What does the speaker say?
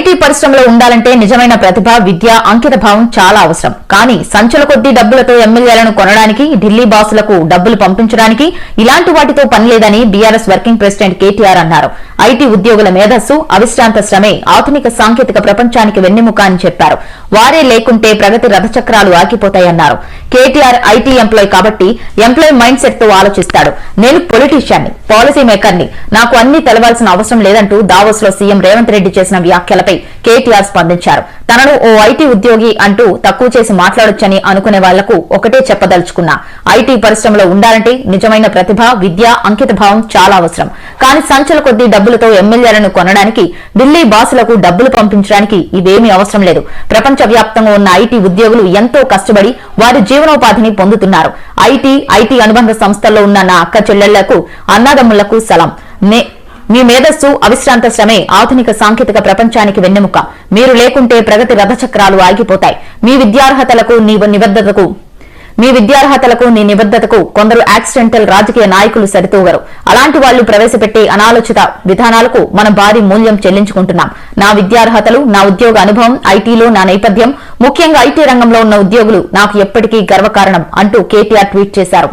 IT పరిశ్రమలో ఉండాలంటే నిజమైన ప్రతిభ, విద్య, అంకిత భావం చాలా అవసరం. కానీ సంచుల కొద్దీ డబ్బులతో ఎమ్మెల్యేలను కొనడానికి, ఢిల్లీ బాసులకు డబ్బులు పంపించడానికి ఇలాంటి వాటితో పనిలేదని బీఆర్ఎస్ వర్కింగ్ ప్రెసిడెంట్ కేటీఆర్ అన్నారు. ఐటీ ఉద్యోగుల మేధస్సు, అవిశ్రాంత శ్రమే ఆధునిక సాంకేతిక ప్రపంచానికి వెన్నెముక అని చెప్పారు. వారే లేకుంటే ప్రగతి రథచక్రాలు ఆగిపోతాయన్నారు. కేటీఆర్ ఐటీ ఎంప్లాయ్ కాబట్టి ఎంప్లాయ్ మైండ్ సెట్ తో ఆలోచిస్తాడు. నేను పొలిటీషియన్ని, పాలసీ మేకర్ని, నాకు అన్ని తెలవాల్సిన అవసరం లేదంటూ దావోస్ లో సీఎం రేవంత్ రెడ్డి చేసిన వ్యాఖ్యలపై కేటీఆర్ స్పందించారు. తనను ఓ ఐటీ ఉద్యోగి అంటూ తక్కువ చేసి మాట్లాడొచ్చని అనుకునే వాళ్లకు ఒకటే చెప్పదలుచుకున్నా. ఐటీ పరిశ్రమలో ఉండాలంటే నిజమైన ప్రతిభ, విద్య, అంకిత భావం చాలా అవసరం. కానీ సంచుల కొద్దీ డబ్బులతో ఎమ్మెల్యేలను కొనడానికి, ఢిల్లీ బాసులకు డబ్బులు పంపించడానికి ఇవేమీ అవసరం లేదు. ప్రపంచ వ్యాప్తంగా ఉన్న ఐటీ ఉద్యోగులు ఎంతో కష్టపడి వారి జీవనోపాధిని పొందుతున్నారు. ఐటీ అనుబంధ సంస్థల్లో ఉన్న నా అక్క చెల్లెళ్లకు, అన్నదమ్ములకు సలాం. మీ మేధస్సు, అవిశ్రాంత శ్రమే ఆధునిక సాంకేతిక ప్రపంచానికి వెన్నెముక. మీరు లేకుంటే ప్రగతి రథచక్రాలు ఆగిపోతాయి. మీ విద్యార్హతలకు నీ నిబద్ధతకు కొందరు యాక్సిడెంటల్ రాజకీయ నాయకులు సరితూగరు. అలాంటి వాళ్లు ప్రవేశపెట్టే అనాలోచిత విధానాలకు మనం భారీ మూల్యం చెల్లించుకుంటున్నాం. నా విద్యార్హతలు, నా ఉద్యోగ అనుభవం, ఐటీలో నా నేపథ్యం, ముఖ్యంగా ఐటీ రంగంలో ఉన్న ఉద్యోగులు నాకు ఎప్పటికీ గర్వకారణం అంటూ కేటీఆర్ ట్వీట్ చేశారు.